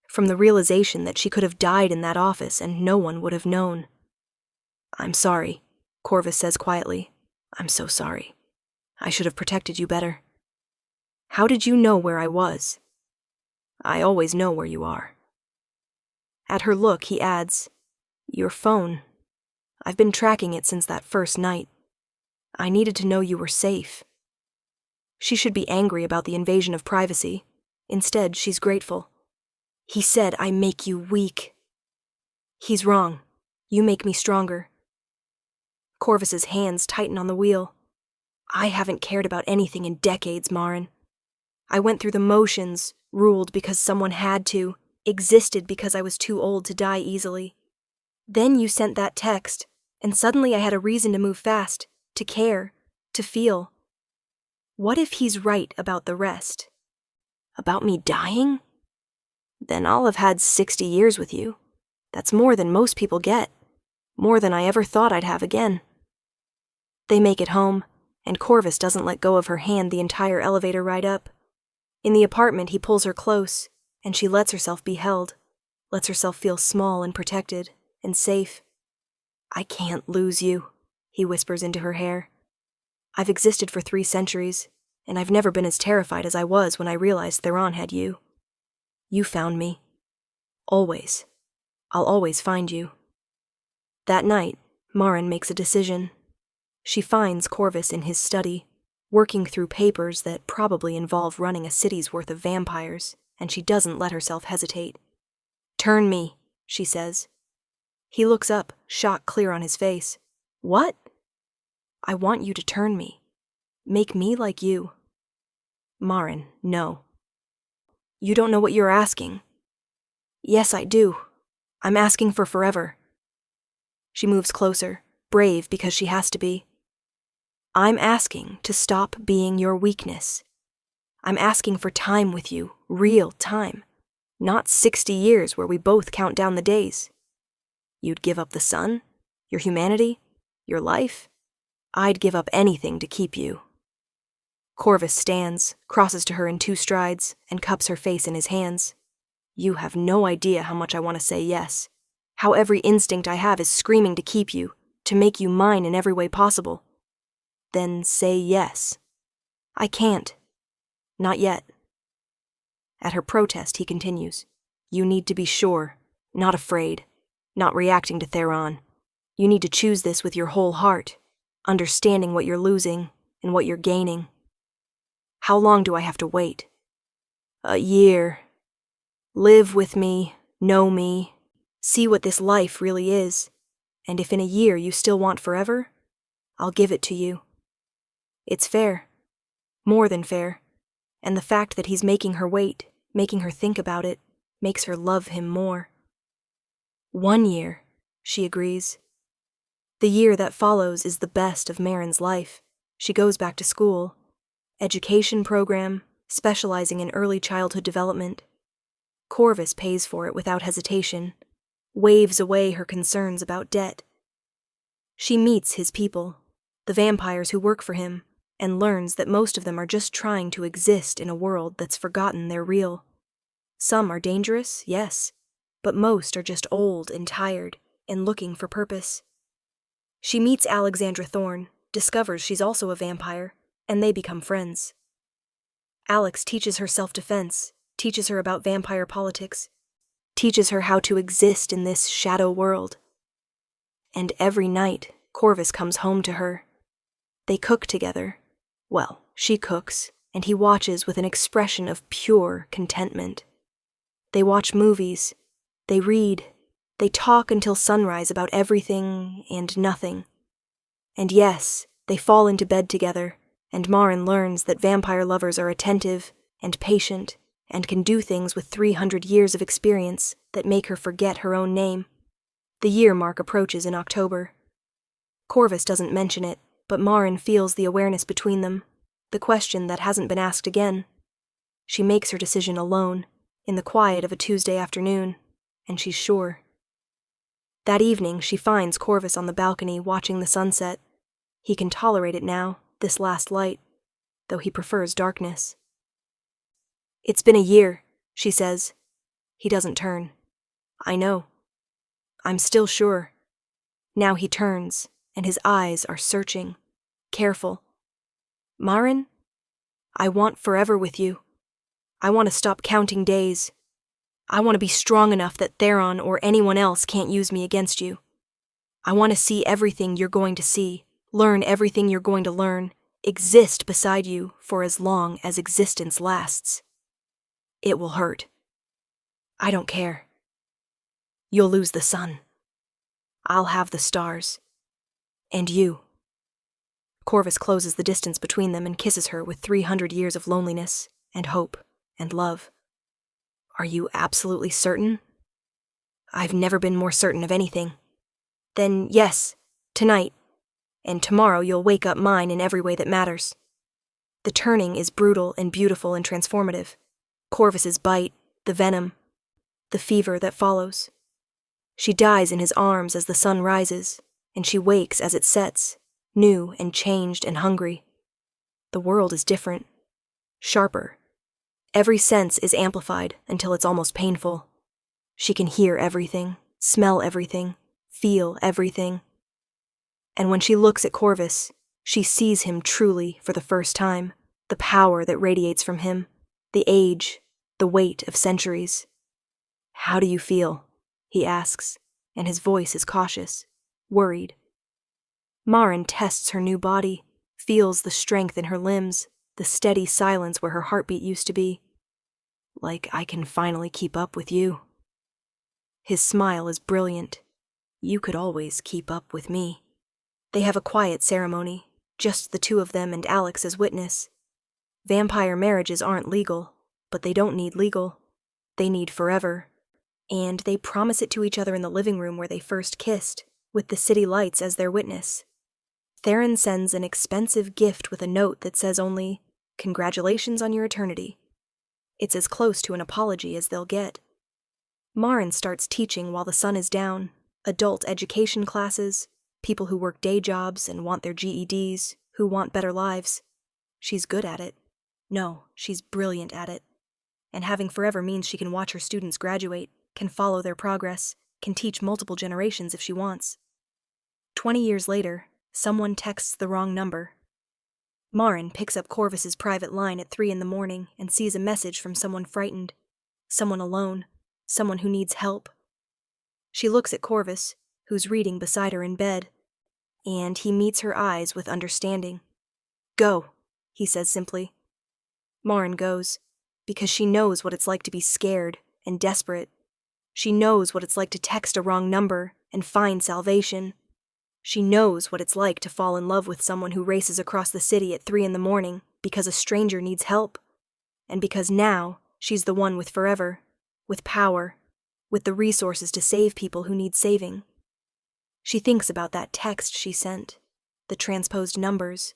S1: From the realization that she could have died in that office and no one would have known. I'm sorry, Corvus says quietly. I'm so sorry. I should have protected you better. How did you know where I was? I always know where you are. At her look, he adds, Your phone. I've been tracking it since that first night. I needed to know you were safe. She should be angry about the invasion of privacy. Instead, she's grateful. He said I make you weak. He's wrong. You make me stronger. Corvus's hands tighten on the wheel. I haven't cared about anything in decades, Marin. I went through the motions, ruled because someone had to, existed because I was too old to die easily. Then you sent that text, and suddenly I had a reason to move fast, to care, to feel. What if he's right about the rest? About me dying? Then I'll have had 60 years with you. That's more than most people get. More than I ever thought I'd have again. They make it home, and Corvus doesn't let go of her hand the entire elevator ride up. In the apartment, he pulls her close, and she lets herself be held, lets herself feel small and protected, and safe. I can't lose you, he whispers into her hair. I've existed for 3 centuries, and I've never been as terrified as I was when I realized Theron had you. You found me. Always. I'll always find you. That night, Marin makes a decision. She finds Corvus in his study, working through papers that probably involve running a city's worth of vampires, and she doesn't let herself hesitate. Turn me, she says. He looks up, shock clear on his face. What? I want you to turn me. Make me like you. Marin, no. You don't know what you're asking. Yes, I do. I'm asking for forever. She moves closer, brave because she has to be. I'm asking to stop being your weakness. I'm asking for time with you, real time. Not 60 years where we both count down the days. You'd give up the sun, your humanity, your life. I'd give up anything to keep you. Corvus stands, crosses to her in 2 strides, and cups her face in his hands. You have no idea how much I want to say yes. How every instinct I have is screaming to keep you, to make you mine in every way possible. Then say yes. I can't. Not yet. At her protest, he continues. You need to be sure, not afraid, not reacting to Theron. You need to choose this with your whole heart, understanding what you're losing and what you're gaining. How long do I have to wait? A year. Live with me, know me, see what this life really is, and if in a year you still want forever, I'll give it to you. It's fair. More than fair. And the fact that he's making her wait, making her think about it, makes her love him more. 1 year, she agrees. The year that follows is the best of Marin's life. She goes back to school. Education program, specializing in early childhood development. Corvus pays for it without hesitation, waves away her concerns about debt. She meets his people, the vampires who work for him, and learns that most of them are just trying to exist in a world that's forgotten they're real. Some are dangerous, yes, but most are just old and tired and looking for purpose. She meets Alexandra Thorne, discovers she's also a vampire, and they become friends. Alex teaches her self-defense, teaches her about vampire politics, teaches her how to exist in this shadow world. And every night, Corvvis comes home to her. They cook together. Well, she cooks, and he watches with an expression of pure contentment. They watch movies, they read, they talk until sunrise about everything and nothing. And yes, they fall into bed together, and Maren learns that vampire lovers are attentive and patient and can do things with 300 years of experience that make her forget her own name. The year mark approaches in October. Corvvis doesn't mention it, but Maren feels the awareness between them, the question that hasn't been asked again. She makes her decision alone, in the quiet of a Tuesday afternoon, and she's sure. That evening, she finds Corvvis on the balcony watching the sunset. He can tolerate it now, this last light, though he prefers darkness. "It's been a year," she says. He doesn't turn. "I know. I'm still sure." Now he turns, and his eyes are searching, careful. "Maren, I want forever with you. I want to stop counting days. I want to be strong enough that Theron or anyone else can't use me against you. I want to see everything you're going to see, learn everything you're going to learn, exist beside you for as long as existence lasts. It will hurt. I don't care. You'll lose the sun. I'll have the stars. And you." Corvvis closes the distance between them and kisses her with 300 years of loneliness and hope and love. "Are you absolutely certain?" "I've never been more certain of anything." "Then yes, tonight. And tomorrow you'll wake up mine in every way that matters." The turning is brutal and beautiful and transformative. Corvus's bite, the venom, the fever that follows. She dies in his arms as the sun rises, and she wakes as it sets, new and changed and hungry. The world is different, sharper. Every sense is amplified until it's almost painful. She can hear everything, smell everything, feel everything. And when she looks at Corvvis, she sees him truly for the first time, the power that radiates from him, the age, the weight of centuries. "How do you feel?" he asks, and his voice is cautious, worried. Maren tests her new body, feels the strength in her limbs, the steady silence where her heartbeat used to be. "Like I can finally keep up with you." His smile is brilliant. "You could always keep up with me." They have a quiet ceremony, just the two of them and Alex as witness. Vampire marriages aren't legal, but they don't need legal. They need forever. And they promise it to each other in the living room where they first kissed, with the city lights as their witness. Theron sends an expensive gift with a note that says only, "Congratulations on your eternity." It's as close to an apology as they'll get. Maren starts teaching while the sun is down, adult education classes, people who work day jobs and want their GEDs, who want better lives. She's good at it. No, she's brilliant at it. And having forever means she can watch her students graduate, can follow their progress, can teach multiple generations if she wants. 20 years later, someone texts the wrong number. Maren picks up Corvus's private line at 3 a.m. and sees a message from someone frightened, someone alone, someone who needs help. She looks at Corvvis, who's reading beside her in bed, and he meets her eyes with understanding. "Go," he says simply. Maren goes, because she knows what it's like to be scared and desperate. She knows what it's like to text a wrong number and find salvation. She knows what it's like to fall in love with someone who races across the city at 3 a.m. because a stranger needs help, and because now she's the one with forever, with power, with the resources to save people who need saving. She thinks about that text she sent, the transposed numbers,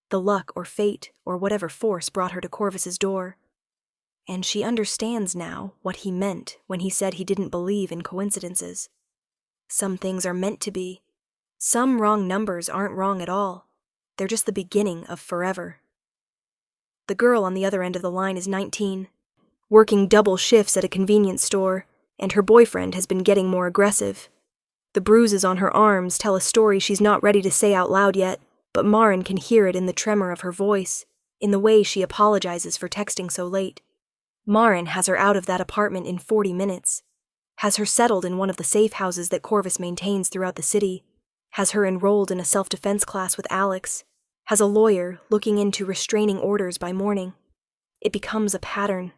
S1: the luck or fate or whatever force brought her to Corvus's door. And she understands now what he meant when he said he didn't believe in coincidences. Some things are meant to be. Some wrong numbers aren't wrong at all. They're just the beginning of forever. The girl on the other end of the line is 19, working double shifts at a convenience store, and her boyfriend has been getting more aggressive. The bruises on her arms tell a story she's not ready to say out loud yet, but Maren can hear it in the tremor of her voice, in the way she apologizes for texting so late. Maren has her out of that apartment in 40 minutes, has her settled in one of the safe houses that Corvvis maintains throughout the city, has her enrolled in a self-defense class with Alex, has a lawyer looking into restraining orders by morning. It becomes a pattern,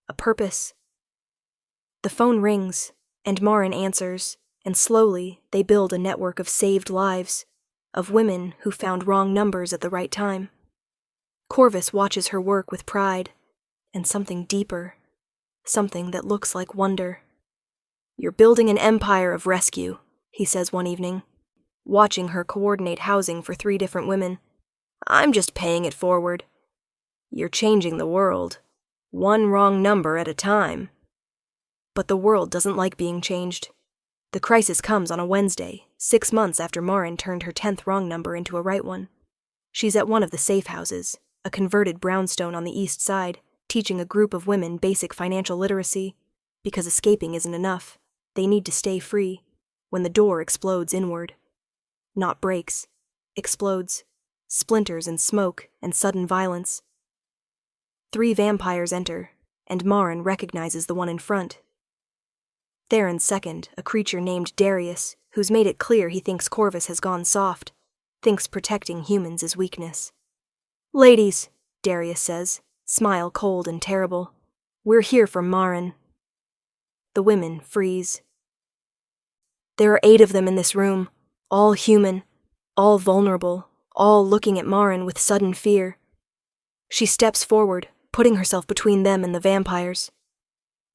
S1: a purpose. The phone rings, and Maren answers, and slowly they build a network of saved lives, of women who found wrong numbers at the right time. Corvvis watches her work with pride, and something deeper, something that looks like wonder. "You're building an empire of rescue," he says one evening, watching her coordinate housing for 3 different women. "I'm just paying it forward. You're changing the world, one wrong number at a time." But the world doesn't like being changed. The crisis comes on a Wednesday, 6 months after Maren turned her 10th wrong number into a right one. She's at one of the safe houses, a converted brownstone on the east side, teaching a group of women basic financial literacy. Because escaping isn't enough, they need to stay free, when the door explodes inward. Not breaks, explodes, splinters and smoke and sudden violence. 3 vampires enter, and Maren recognizes the one in front. Theron's second, a creature named Darius, who's made it clear he thinks Corvvis has gone soft, thinks protecting humans is weakness. "Ladies," Darius says, smile cold and terrible, "we're here for Maren." The women freeze. There are 8 of them in this room, all human, all vulnerable, all looking at Maren with sudden fear. She steps forward, putting herself between them and the vampires.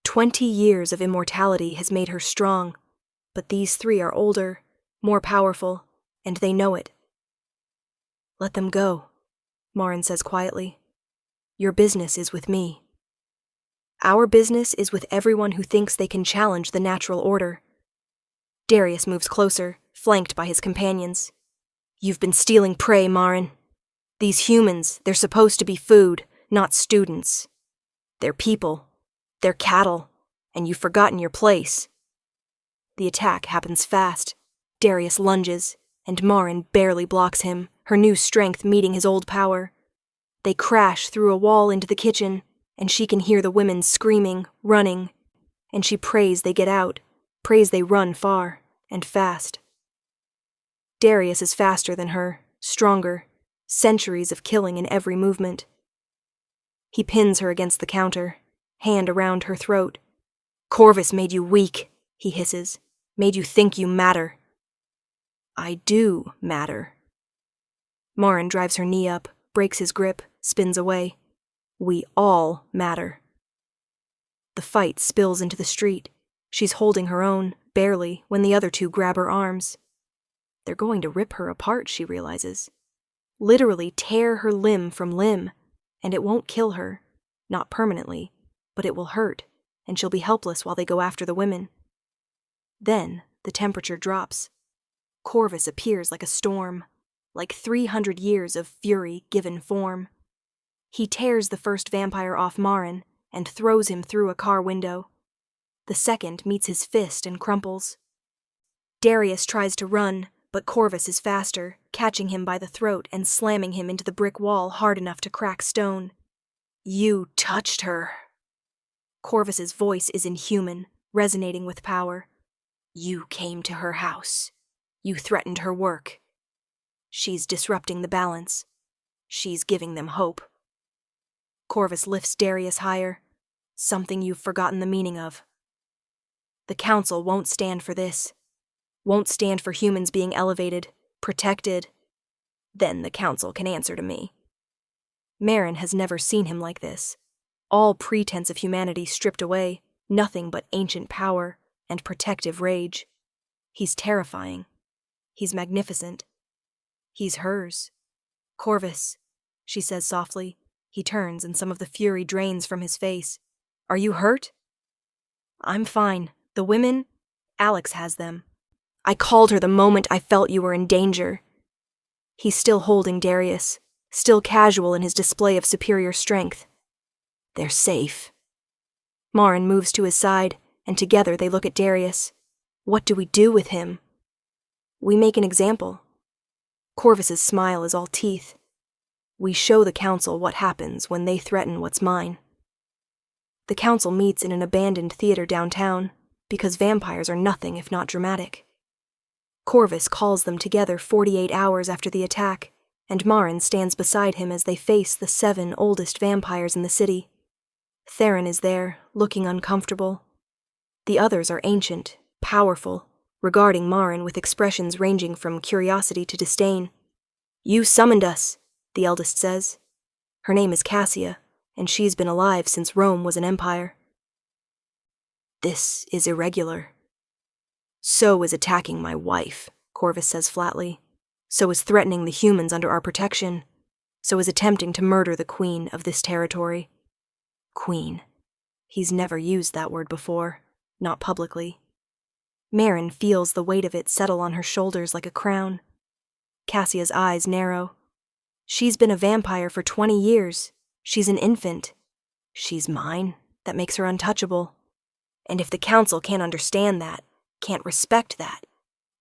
S1: 20 years of immortality has made her strong, but these 3 are older, more powerful, and they know it. "Let them go," Maren says quietly. "Your business is with me. Our business is with everyone who thinks they can challenge the natural order." Darius moves closer, flanked by his companions. "You've been stealing prey, Maren. These humans, they're supposed to be food, not students. They're people. They're cattle, and you've forgotten your place." The attack happens fast. Darius lunges, and Maren barely blocks him, her new strength meeting his old power. They crash through a wall into the kitchen, and she can hear the women screaming, running, and she prays they get out, prays they run far and fast. Darius is faster than her, stronger, centuries of killing in every movement. He pins her against the counter, hand around her throat. "Corvvis made you weak," he hisses, "made you think you matter." "I do matter." Maren drives her knee up, breaks his grip, spins away. "We all matter." The fight spills into the street. She's holding her own, barely, when the other 2 grab her arms. They're going to rip her apart, she realizes. Literally tear her limb from limb, and it won't kill her, not permanently, but it will hurt, and she'll be helpless while they go after the women. Then the temperature drops. Corvvis appears like a storm, like 300 years of fury given form. He tears the first vampire off Maren and throws him through a car window. The second meets his fist and crumples. Darius tries to run, but Corvvis is faster, catching him by the throat and slamming him into the brick wall hard enough to crack stone. "You touched her." Corvus's voice is inhuman, resonating with power. "You came to her house. You threatened her work. She's disrupting the balance. She's giving them hope." Corvvis lifts Darius higher. "Something you've forgotten the meaning of. The Council won't stand for this. Won't stand for humans being elevated, protected. Then the Council can answer to me." Maren has never seen him like this. All pretense of humanity stripped away, nothing but ancient power and protective rage. He's terrifying. He's magnificent. He's hers. "Corvvis," she says softly. He turns and some of the fury drains from his face. "Are you hurt?" "I'm fine. The women, Alex has them. I called her the moment I felt you were in danger." He's still holding Darius, still casual in his display of superior strength. They're safe. Marin moves to his side, and together they look at Darius. What do we do with him? We make an example. Corvus's smile is all teeth. We show the council what happens when they threaten what's mine. The council meets in an abandoned theater downtown, because vampires are nothing if not dramatic. Corvvis calls them together 48 hours after the attack, and Marin stands beside him as they face the 7 oldest vampires in the city. Theron is there, looking uncomfortable. The others are ancient, powerful, regarding Marin with expressions ranging from curiosity to disdain. You summoned us, the eldest says. Her name is Cassia, and she's been alive since Rome was an empire. This is irregular. So is attacking my wife, Corvvis says flatly. So is threatening the humans under our protection. So is attempting to murder the queen of this territory. Queen. He's never used that word before, not publicly. Marin feels the weight of it settle on her shoulders like a crown. Cassia's eyes narrow. She's been a vampire for 20 years. She's an infant. She's mine. That makes her untouchable. And if the council can't understand that, can't respect that,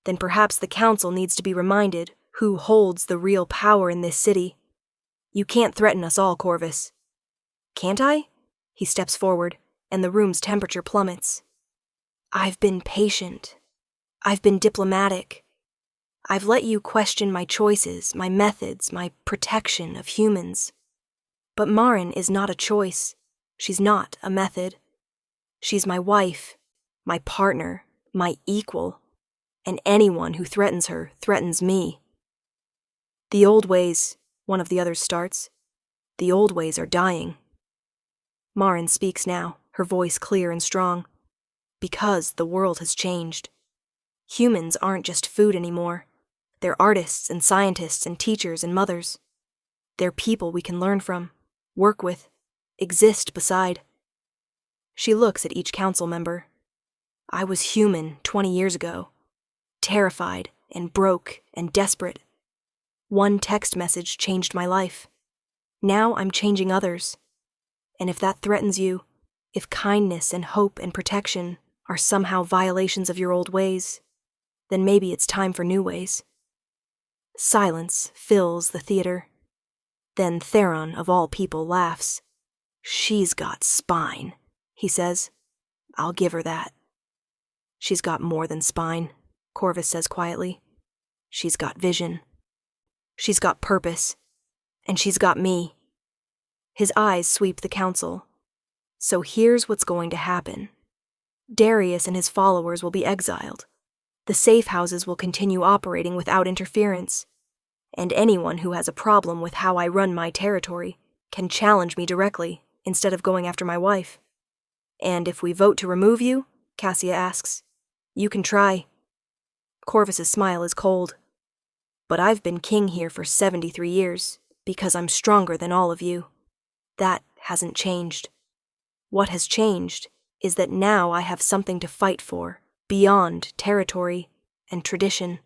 S1: then perhaps the council needs to be reminded who holds the real power in this city. You can't threaten us all, Corvvis. Can't I? He steps forward, and the room's temperature plummets. I've been patient. I've been diplomatic. I've let you question my choices, my methods, my protection of humans. But Marin is not a choice. She's not a method. She's my wife, my partner, my equal, and anyone who threatens her threatens me. The old ways, one of the others starts. The old ways are dying. Marin speaks now, her voice clear and strong. Because the world has changed. Humans aren't just food anymore. They're artists and scientists and teachers and mothers. They're people we can learn from, work with, exist beside. She looks at each council member. I was human 20 years ago, terrified and broke and desperate. One text message changed my life. Now I'm changing others. And if that threatens you, if kindness and hope and protection are somehow violations of your old ways, then maybe it's time for new ways. Silence fills the theater. Then Theron, of all people, laughs. She's got spine, he says. I'll give her that. She's got more than spine, Corvvis says quietly. She's got vision. She's got purpose. And she's got me. His eyes sweep the council. So here's what's going to happen. Darius and his followers will be exiled. The safe houses will continue operating without interference. And anyone who has a problem with how I run my territory can challenge me directly instead of going after my wife. And if we vote to remove you, Cassia asks, you can try. Corvus's smile is cold. But I've been king here for 73 years because I'm stronger than all of you. That hasn't changed. What has changed is that now I have something to fight for, beyond territory and tradition.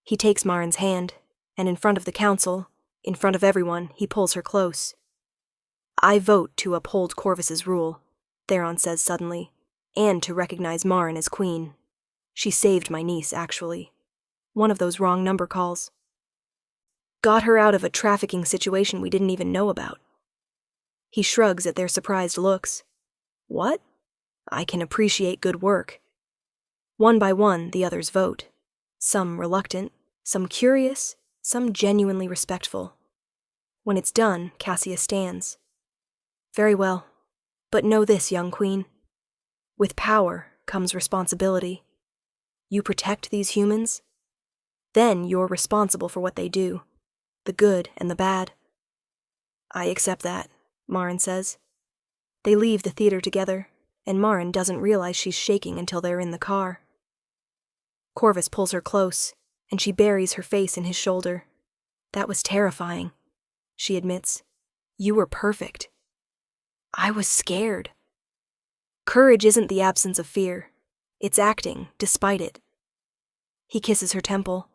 S1: He takes Marin's hand, and in front of the council, in front of everyone, he pulls her close. I vote to uphold Corvus's rule, Theron says suddenly, and to recognize Marin as queen. She saved my niece, actually. One of those wrong number calls. Got her out of a trafficking situation we didn't even know about. He shrugs at their surprised looks. What? I can appreciate good work. One by one, the others vote. Some reluctant, some curious, some genuinely respectful. When it's done, Cassia stands. Very well. But know this, young queen. With power comes responsibility. You protect these humans, then you're responsible for what they do, the good and the bad. I accept that, Marin says. They leave the theater together, and Marin doesn't realize she's shaking until they're in the car. Corvvis pulls her close, and she buries her face in his shoulder. That was terrifying, she admits. You were perfect. I was scared. Courage isn't the absence of fear. It's acting, despite it. He kisses her temple.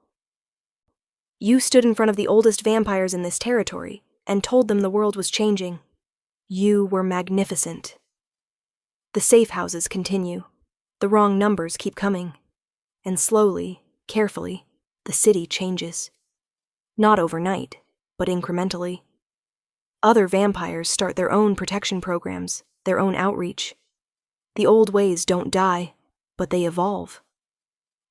S1: You stood in front of the oldest vampires in this territory and told them the world was changing. You were magnificent. The safe houses continue. The wrong numbers keep coming. And slowly, carefully, the city changes. Not overnight, but incrementally. Other vampires start their own protection programs, their own outreach. The old ways don't die, but they evolve.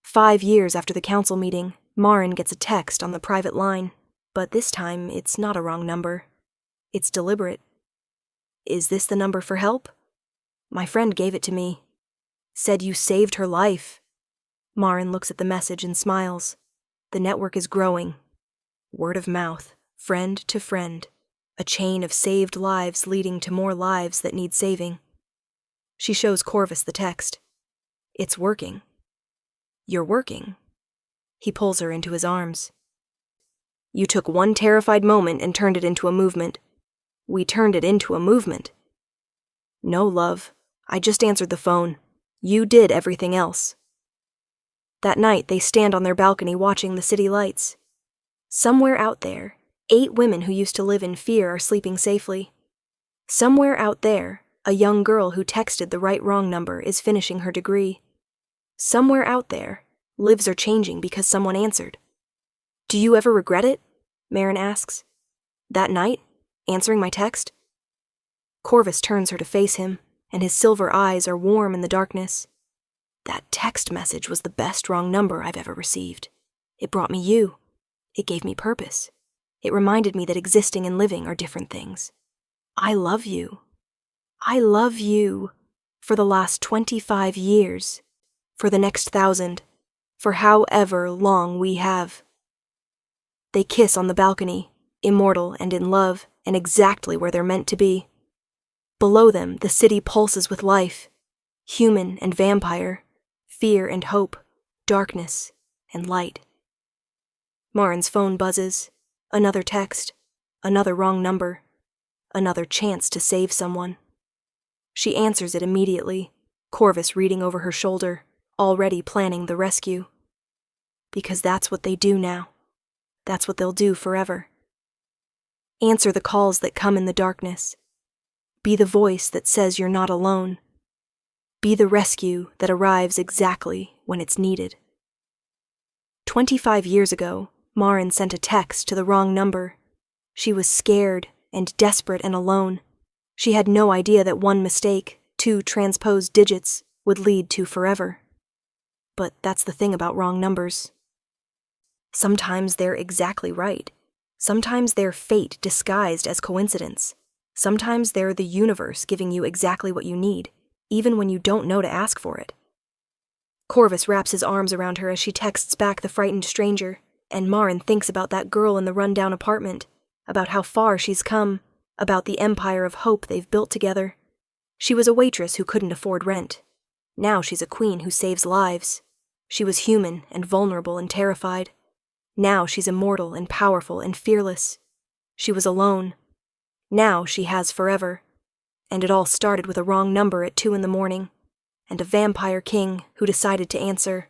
S1: 5 years after the council meeting, Marin gets a text on the private line, but this time it's not a wrong number. It's deliberate. Is this the number for help? My friend gave it to me. Said you saved her life. Marin looks at the message and smiles. The network is growing. Word of mouth, friend to friend. A chain of saved lives leading to more lives that need saving. She shows Corvvis the text. It's working. You're working. He pulls her into his arms. You took one terrified moment and turned it into a movement. We turned it into a movement. No, love. I just answered the phone. You did everything else. That night, they stand on their balcony watching the city lights. Somewhere out there, 8 women who used to live in fear are sleeping safely. Somewhere out there, a young girl who texted the right-wrong number is finishing her degree. Somewhere out there, lives are changing because someone answered. Do you ever regret it? Marin asks. That night, answering my text? Corvvis turns her to face him, and his silver eyes are warm in the darkness. That text message was the best wrong number I've ever received. It brought me you. It gave me purpose. It reminded me that existing and living are different things. I love you. I love you. For the last 25 years. For the next 1,000. For however long we have. They kiss on the balcony, immortal and in love, and exactly where they're meant to be. Below them, the city pulses with life. Human and vampire. Fear and hope. Darkness and light. Marin's phone buzzes. Another text. Another wrong number. Another chance to save someone. She answers it immediately, Corvvis reading over her shoulder, already planning the rescue. Because that's what they do now. That's what they'll do forever. Answer the calls that come in the darkness. Be the voice that says you're not alone. Be the rescue that arrives exactly when it's needed. 25 years ago, Marin sent a text to the wrong number. She was scared and desperate and alone. She had no idea that one mistake, 2 transposed digits, would lead to forever. But that's the thing about wrong numbers. Sometimes they're exactly right. Sometimes they're fate disguised as coincidence. Sometimes they're the universe giving you exactly what you need, even when you don't know to ask for it. Corvvis wraps his arms around her as she texts back the frightened stranger, and Marin thinks about that girl in the rundown apartment, about how far she's come, about the empire of hope they've built together. She was a waitress who couldn't afford rent. Now she's a queen who saves lives. She was human and vulnerable and terrified. Now she's immortal and powerful and fearless. She was alone. Now she has forever. And it all started with a wrong number at 2 a.m, and a vampire king who decided to answer.